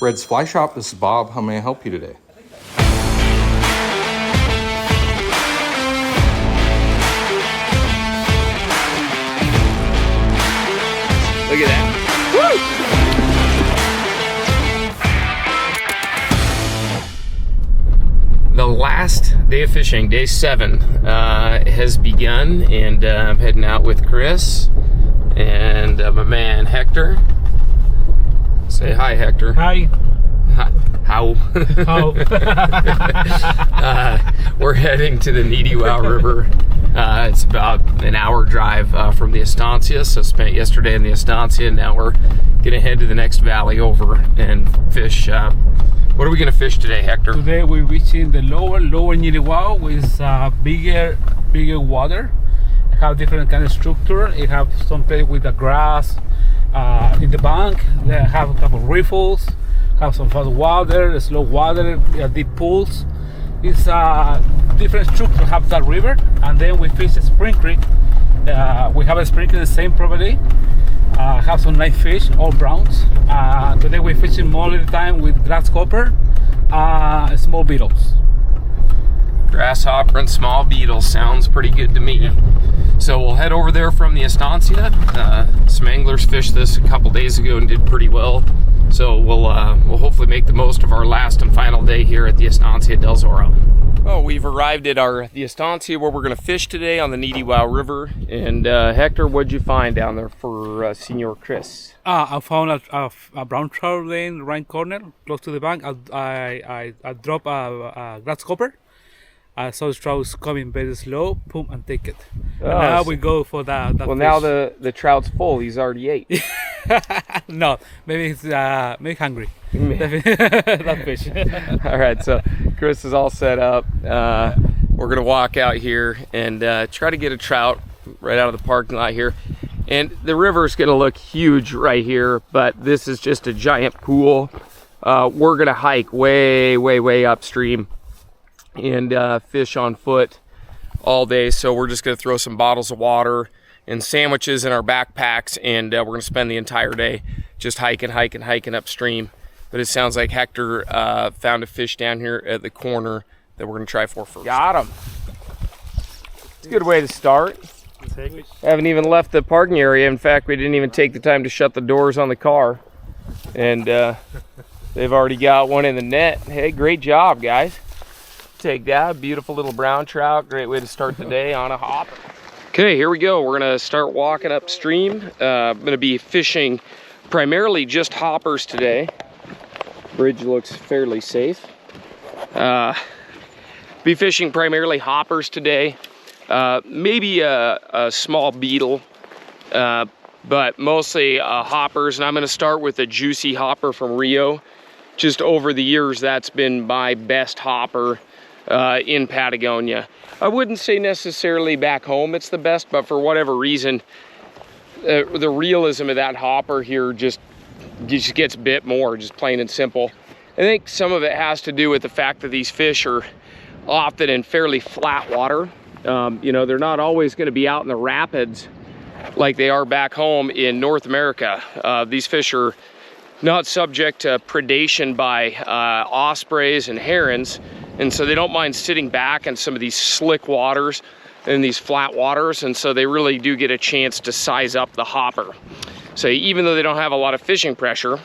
Red's Fly Shop, this is Bob. How may I help you today? Look at that. Woo! The last day of fishing, day 7, has begun, and I'm heading out with Chris and my man Hector. Say hi, Hector. Hi. How? How? We're heading to the Nirehuao River. It's about an hour drive from the Estancia, so spent yesterday in the Estancia, and now we're gonna head to the next valley over and fish. What are we gonna fish today, Hector? Today we're reaching the lower Nirehuao with bigger water. It have different kind of structure. It have some place with the grass in the bank. They have a couple of riffles, have some fast water, slow water, deep pools. It's different structure have that river, and then we fish a spring creek. We have a spring creek in the same property. Have some nice fish, all browns. Today we're fishing more of the time with grasshopper, small beetles. Grasshopper and small beetles sounds pretty good to me. Yeah. So we'll head over there from the Estancia. Some anglers fished this a couple days ago and did pretty well. So we'll hopefully make the most of our last and final day here at the Estancia Del Zorro. Oh, we've arrived at the Estancia where we're going to fish today on the Nirehuao River. And Hector, what'd you find down there for Senor Chris? I found a brown trout lane right corner close to the bank. I dropped a grasshopper. I saw the trout coming very slow, boom, and take it. And now we go for that well, fish. now the trout's full. He's already ate. No, maybe he's maybe hungry. That fish. All right, so Chris is all set up. We're gonna walk out here and try to get a trout right out of the parking lot here. And the river's gonna look huge right here, but this is just a giant pool. We're gonna hike way upstream and fish on foot all day. So we're just gonna throw some bottles of water and sandwiches in our backpacks, and we're gonna spend the entire day just hiking upstream. But it sounds like Hector found a fish down here at the corner that we're gonna try for first. Got him. It's a good way to start. Haven't even left the parking area. In fact, we didn't even take the time to shut the doors on the car, and they've already got one in the net. Hey, great job, guys. Take that, beautiful little brown trout. Great way to start the day on a hopper. Okay, here we go. We're gonna start walking upstream. I'm gonna be fishing primarily just hoppers today. Bridge looks fairly safe. Be fishing primarily hoppers today. Maybe a small beetle, but mostly hoppers. And I'm gonna start with a juicy hopper from Rio. Just over the years, that's been my best hopper in Patagonia. I wouldn't say necessarily back home it's the best, but for whatever reason, the realism of that hopper here just gets bit more, just plain and simple. I think some of it has to do with the fact that these fish are often in fairly flat water. You know, they're not always going to be out in the rapids like they are back home in North America. These fish are not subject to predation by ospreys and herons, and so they don't mind sitting back in some of these slick waters and these flat waters, and so they really do get a chance to size up the hopper. So even though they don't have a lot of fishing pressure,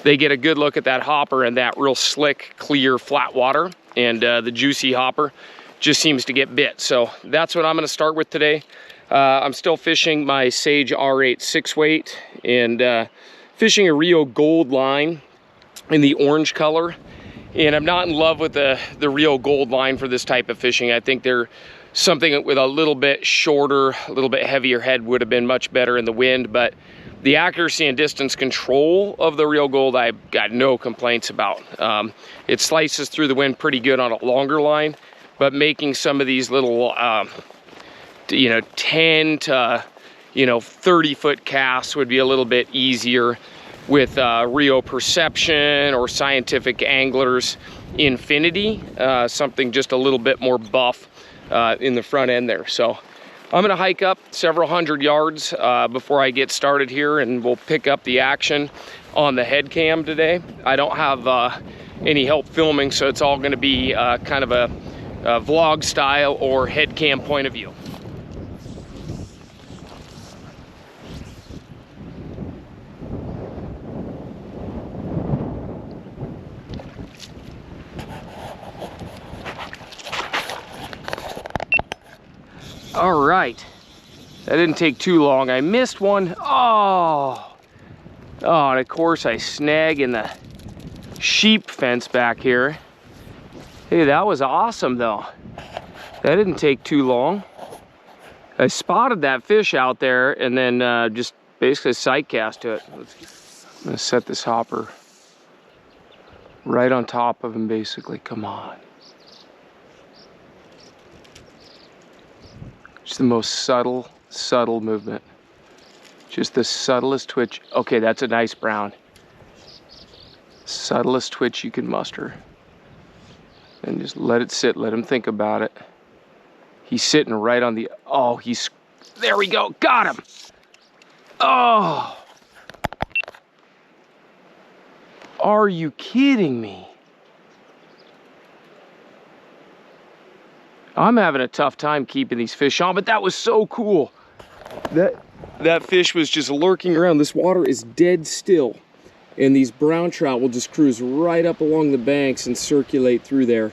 they get a good look at that hopper and that real slick, clear, flat water, and the juicy hopper just seems to get bit. So that's what I'm gonna start with today. I'm still fishing my Sage R8 6-weight and fishing a Rio Gold line in the orange color. And I'm not in love with the Rio Gold line for this type of fishing. I think they're something with a little bit shorter, a little bit heavier head would have been much better in the wind, but the accuracy and distance control of the Rio Gold, I've got no complaints about. It slices through the wind pretty good on a longer line, but making some of these little, 10 to, 30-foot casts would be a little bit easier with Rio Perception or Scientific Anglers Infinity, something just a little bit more buff in the front end there. So I'm gonna hike up several hundred yards before I get started here, and we'll pick up the action. on the head cam today. I don't have any help filming, so it's all gonna be kind of a vlog style or head cam point of view. All right, that didn't take too long. I missed one. Oh, and of course I snag in the sheep fence back here. Hey, that was awesome though. That didn't take too long. I spotted that fish out there and then just basically sight cast to it. I'm gonna set this hopper right on top of him basically. Come on. Just the most subtle movement. Just the subtlest twitch. Okay, that's a nice brown. Subtlest twitch you can muster. And just let it sit, let him think about it. He's sitting right on the, oh, there we go, got him. Oh. Are you kidding me? I'm having a tough time keeping these fish on, but that was so cool. That fish was just lurking around. This water is dead still, and these brown trout will just cruise right up along the banks and circulate through there.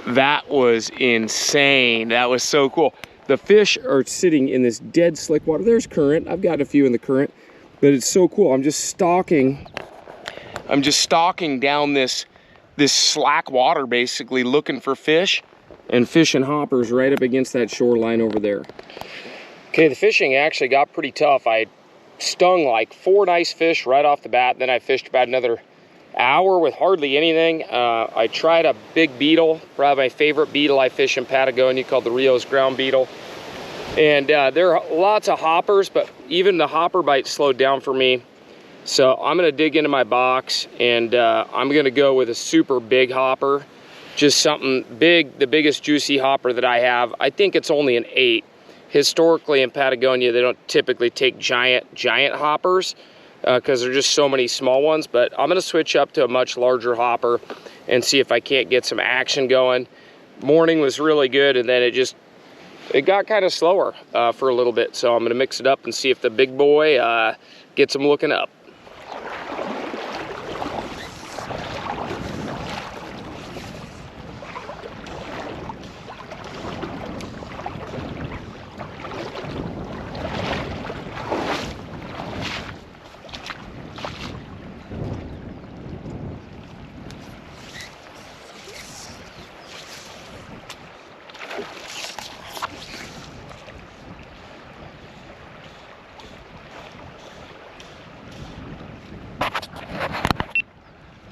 That was insane. That was so cool. The fish are sitting in this dead slick water. There's current. I've got a few in the current, but it's so cool. I'm just stalking down this slack water basically, looking for fish, and fishing hoppers right up against that shoreline over there. Okay, the fishing actually got pretty tough. I stung like 4 nice fish right off the bat. Then I fished about another hour with hardly anything. I tried a big beetle, probably my favorite beetle I fish in Patagonia, called the Rio's ground beetle. And there are lots of hoppers, but even the hopper bite slowed down for me. So I'm gonna dig into my box, and I'm gonna go with a super big hopper. Just something big, the biggest juicy hopper that I have. I think it's only an 8. Historically in Patagonia, they don't typically take giant hoppers because there's just so many small ones, but I'm gonna switch up to a much larger hopper and see if I can't get some action going. Morning was really good, and then it got kind of slower for a little bit, so I'm gonna mix it up and see if the big boy gets him looking up.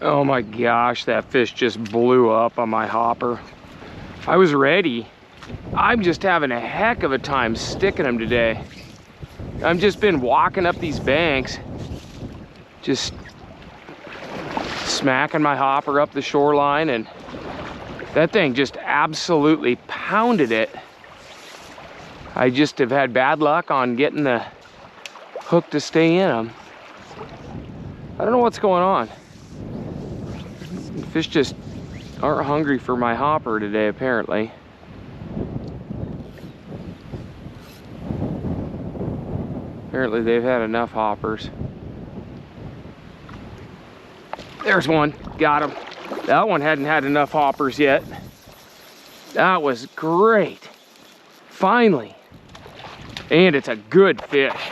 Oh my gosh, that fish just blew up on my hopper. I was ready. I'm just having a heck of a time sticking them today. I've just been walking up these banks, just smacking my hopper up the shoreline, and that thing just absolutely pounded it. I just have had bad luck on getting the hook to stay in them. I don't know what's going on. Fish just aren't hungry for my hopper today, apparently. Apparently they've had enough hoppers. There's one, got him. That one hadn't had enough hoppers yet. That was great. Finally. And it's a good fish.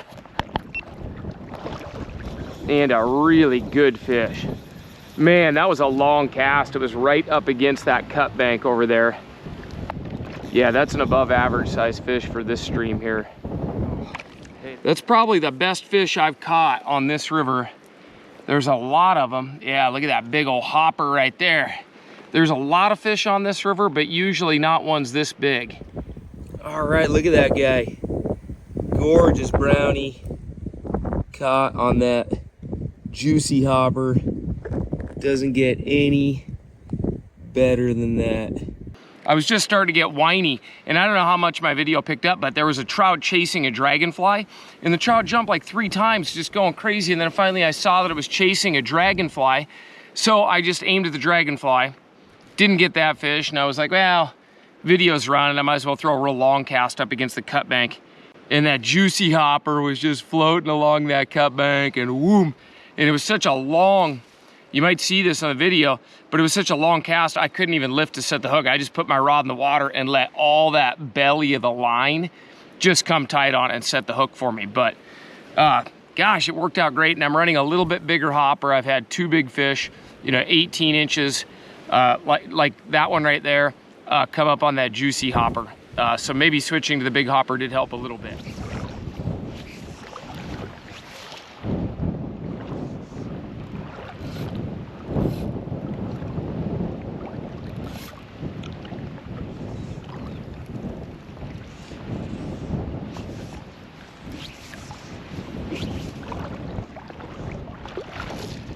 And a really good fish. Man, that was a long cast. It was right up against that cut bank over there. Yeah, that's an above average size fish for this stream here. That's probably the best fish I've caught on this river. There's a lot of them. Yeah, look at that big old hopper right there. There's a lot of fish on this river, but usually not ones this big. All right, look at that guy. Gorgeous brownie. Caught on that juicy hopper. Doesn't get any better than that. I was just starting to get whiny, and I don't know how much my video picked up, but there was a trout chasing a dragonfly, and the trout jumped like 3 times, just going crazy, and then finally I saw that it was chasing a dragonfly, so I just aimed at the dragonfly. Didn't get that fish, and I was like, well, video's running, I might as well throw a real long cast up against the cut bank. And that juicy hopper was just floating along that cut bank, and whoom. And it was such a long, you might see this on the video, but it was such a long cast, I couldn't even lift to set the hook. I just put my rod in the water and let all that belly of the line just come tight on and set the hook for me. But gosh, it worked out great, and I'm running a little bit bigger hopper. I've had 2 big fish, you know, 18 inches, like that one right there, come up on that juicy hopper. So maybe switching to the big hopper did help a little bit.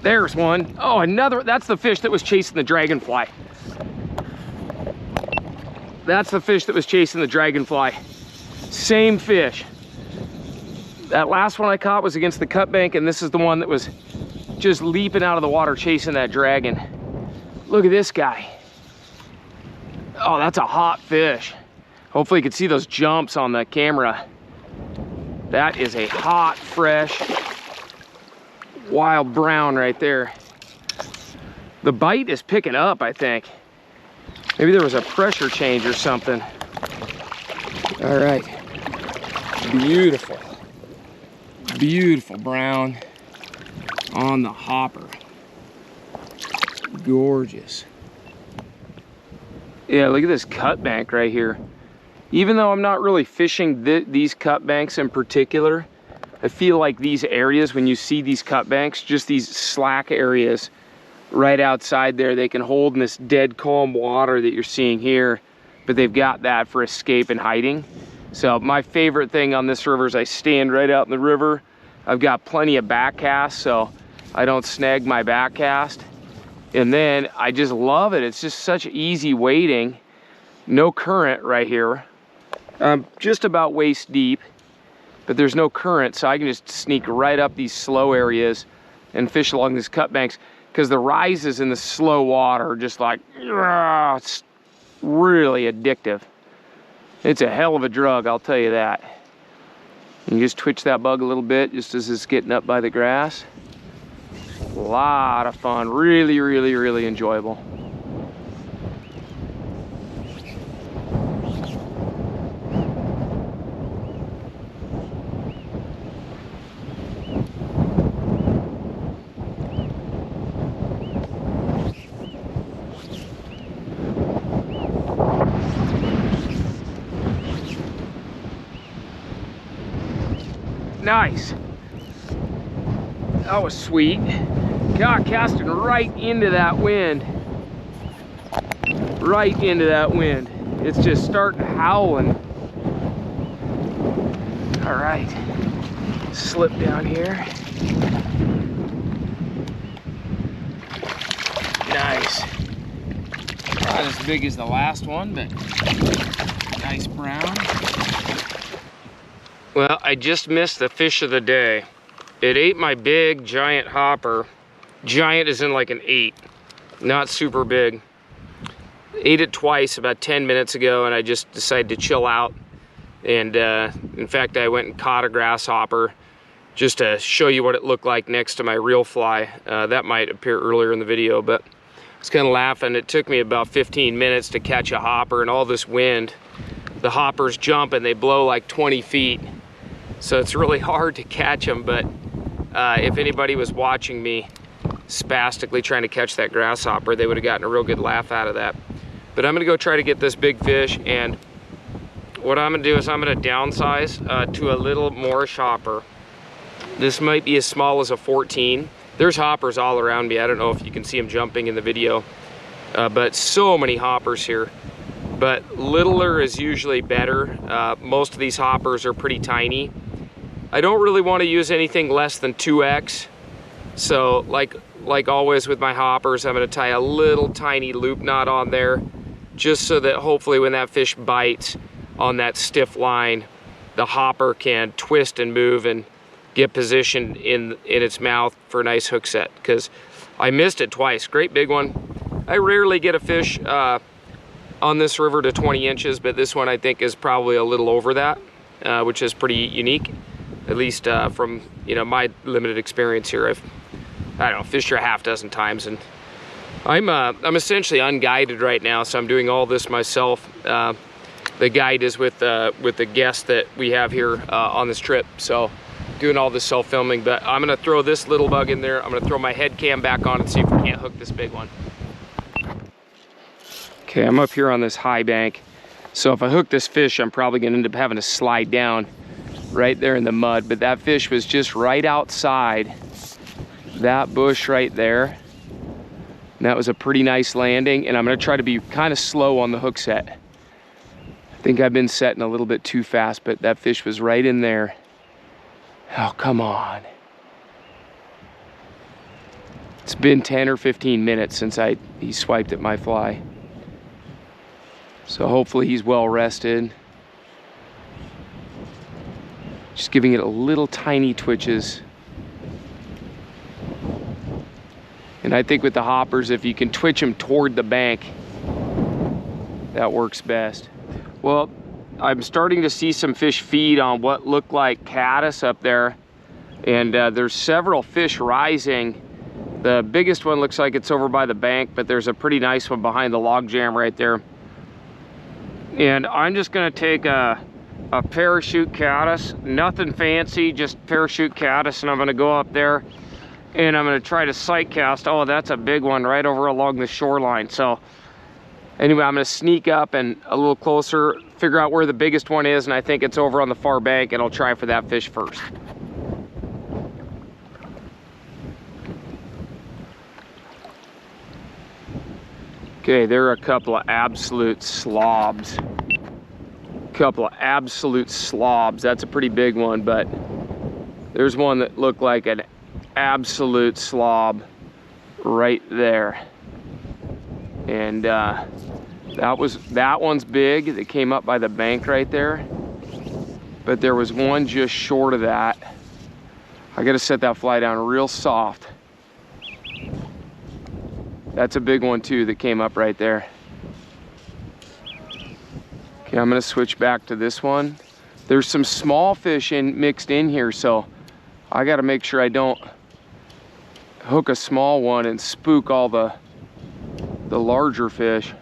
There's one. Oh, another. That's the fish that was chasing the dragonfly. That's the fish that was chasing the dragonfly. Same fish. That last one I caught was against the cut bank, and this is the one that was just leaping out of the water chasing that dragon. Look at this guy. Oh, that's a hot fish. Hopefully you can see those jumps on the camera. That is a hot, fresh, wild brown right there. The bite is picking up, I think. Maybe there was a pressure change or something. All right, beautiful, beautiful brown on the hopper. Gorgeous. Yeah, look at this cut bank right here. Even though I'm not really fishing these cut banks in particular, I feel like these areas, when you see these cut banks, just these slack areas right outside there, they can hold in this dead calm water that you're seeing here, but they've got that for escape and hiding. So my favorite thing on this river is I stand right out in the river. I've got plenty of back casts, so I don't snag my back cast. And then I just love it. It's just such easy wading. No current right here. Just about waist deep, but there's no current, so I can just sneak right up these slow areas and fish along these cut banks, because the rises in the slow water are just like, it's really addictive. It's a hell of a drug, I'll tell you that. You just twitch that bug a little bit just as it's getting up by the grass. A lot of fun, really, really, really enjoyable. Nice. That was sweet. God, casting right into that wind. Right into that wind. It's just starting howling. All right. Slip down here. Nice. Not as big as the last one, but nice brown. Well, I just missed the fish of the day. It ate my big giant hopper. Giant is in like an 8, not super big. Ate it twice about 10 minutes ago, and I just decided to chill out. And in fact, I went and caught a grasshopper just to show you what it looked like next to my reel fly. That might appear earlier in the video, but I was kind of laughing. It took me about 15 minutes to catch a hopper, and all this wind, the hoppers jump and they blow like 20 feet. So it's really hard to catch them, but if anybody was watching me spastically trying to catch that grasshopper, they would have gotten a real good laugh out of that. But I'm gonna go try to get this big fish, and what I'm gonna do is I'm gonna downsize to a little Moorish hopper. This might be as small as a 14. There's hoppers all around me. I don't know if you can see them jumping in the video, but so many hoppers here. But littler is usually better. Most of these hoppers are pretty tiny. I don't really want to use anything less than 2x. So like always with my hoppers, I'm going to tie a little tiny loop knot on there just so that hopefully when that fish bites on that stiff line, the hopper can twist and move and get positioned in its mouth for a nice hook set, because I missed it twice. Great big one. I rarely get a fish on this river to 20 inches, but this one I think is probably a little over that, which is pretty unique, at least from my limited experience here. I don't know, fished here a half dozen times, and I'm essentially unguided right now, so I'm doing all this myself. The guide is with the guest that we have here on this trip, so doing all this self-filming. But I'm gonna throw this little bug in there. I'm gonna throw my head cam back on and see if we can't hook this big one. Okay, I'm up here on this high bank, so if I hook this fish, I'm probably gonna end up having to slide down right there in the mud. But that fish was just right outside that bush right there. And that was a pretty nice landing, and I'm gonna try to be kind of slow on the hook set. I think I've been setting a little bit too fast, but that fish was right in there. Oh, come on. It's been 10 or 15 minutes since he swiped at my fly. So hopefully he's well rested. Just giving it a little tiny twitches. And I think with the hoppers, if you can twitch them toward the bank, that works best. Well, I'm starting to see some fish feed on what look like caddis up there. And there's several fish rising. The biggest one looks like it's over by the bank, but there's a pretty nice one behind the log jam right there. And I'm just gonna take a parachute caddis, nothing fancy, just parachute caddis, and I'm gonna go up there and I'm gonna try to sight cast. Oh, that's a big one right over along the shoreline. So anyway, I'm gonna sneak up and a little closer, figure out where the biggest one is, and I think it's over on the far bank, and I'll try for that fish first. Okay, there are a couple of absolute slobs. That's a pretty big one, but there's one that looked like an absolute slob right there. And that one's big, that came up by the bank right there. But there was one just short of that. I gotta set that fly down real soft. That's a big one too that came up right there. Okay, I'm gonna switch back to this one. There's some small fish mixed in here, so I gotta make sure I don't hook a small one and spook all the larger fish.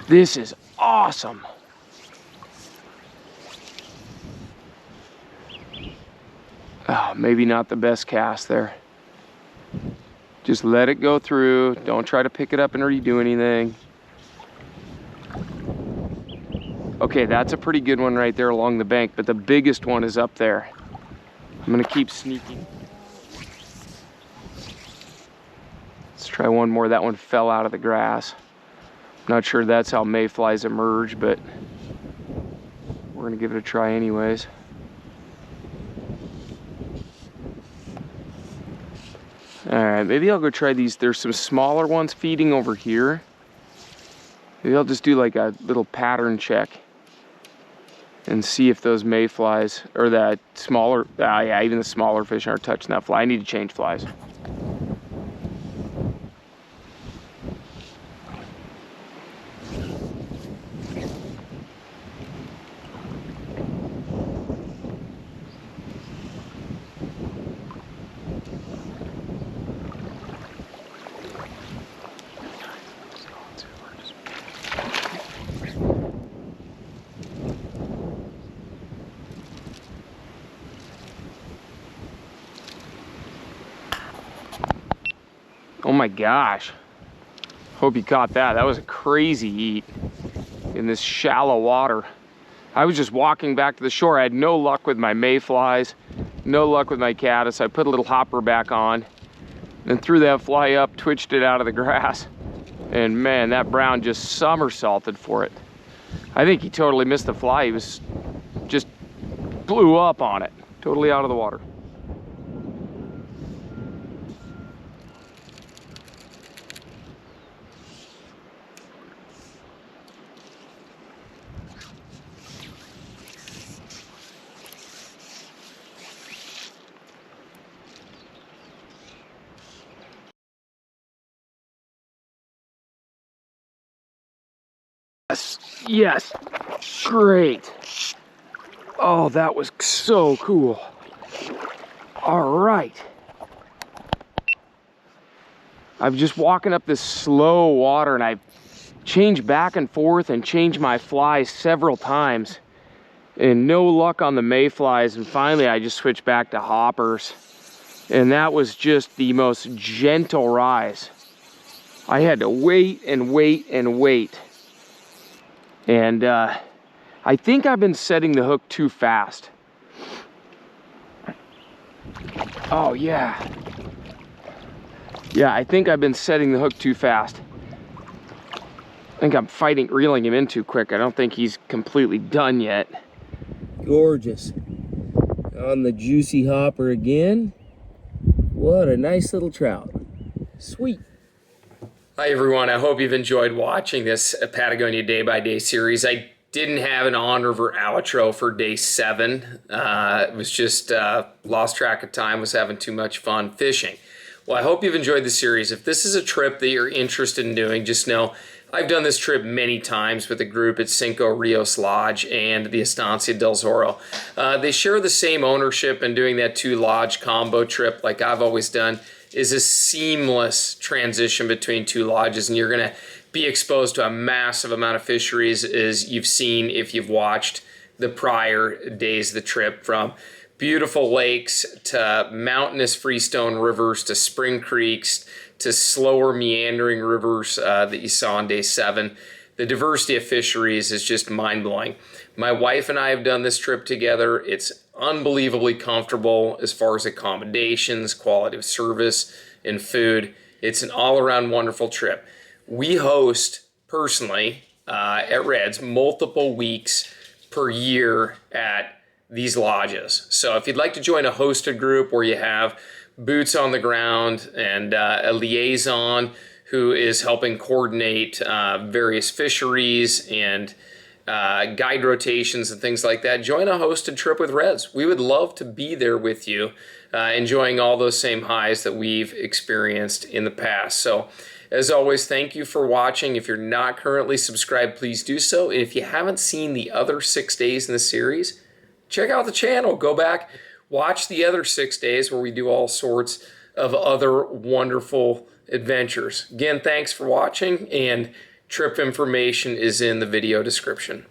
This is awesome. Oh, maybe not the best cast there. Just let it go through. Don't try to pick it up and redo anything. Okay, that's a pretty good one right there along the bank, but the biggest one is up there. I'm gonna keep sneaking. Let's try one more. That one fell out of the grass. Not sure that's how mayflies emerge, but we're gonna give it a try anyways. All right, maybe I'll go try these. There's some smaller ones feeding over here. Maybe I'll just do like a little pattern check and see if those mayflies, or that smaller, yeah, even the smaller fish aren't touching that fly. I need to change flies. Oh my gosh. Hope you caught that. That was a crazy eat in this shallow water. I was just walking back to the shore. I had no luck with my mayflies, no luck with my caddis. I put a little hopper back on, then threw that fly up, twitched it out of the grass. And man, that brown just somersaulted for it. I think he totally missed the fly. He was just blew up on it, totally out of the water. Yes. Great. Oh, that was so cool. All right. I'm just walking up this slow water, and I've changed back and forth and changed my flies several times, and no luck on the mayflies. And finally I just switched back to hoppers, and that was just the most gentle rise. I had to wait and wait and wait, and I think I've been setting the hook too fast. Oh yeah, I think I've been setting the hook too fast. I think I'm reeling him in too quick. I don't think he's completely done yet. Gorgeous. On the juicy hopper again. What a nice little trout. Sweet. Hi everyone, I hope you've enjoyed watching this Patagonia Day by Day series. I didn't have an on-river outro for day 7. It was just lost track of time, was having too much fun fishing. Well, I hope you've enjoyed the series. If this is a trip that you're interested in doing, just know I've done this trip many times with a group at Cinco Rios Lodge and the Estancia Del Zorro. They share the same ownership, and doing that 2-lodge combo trip like I've always done is a seamless transition between 2 lodges, and you're going to be exposed to a massive amount of fisheries, as you've seen if you've watched the prior days of the trip, from beautiful lakes to mountainous freestone rivers to spring creeks to slower meandering rivers that you saw on day 7. The diversity of fisheries is just mind-blowing. My wife and I have done this trip together. It's unbelievably comfortable as far as accommodations, quality of service, and food. It's an all-around wonderful trip. We host, personally, at Reds, multiple weeks per year at these lodges. So if you'd like to join a hosted group where you have boots on the ground and a liaison who is helping coordinate various fisheries and guide rotations and things like that, join a hosted trip with Reds. We would love to be there with you, enjoying all those same highs that we've experienced in the past. So as always, thank you for watching. If you're not currently subscribed, please do so. And if you haven't seen the other 6 days in the series, check out the channel. Go back, watch the other 6 days where we do all sorts of other wonderful adventures. Again, thanks for watching, and trip information is in the video description.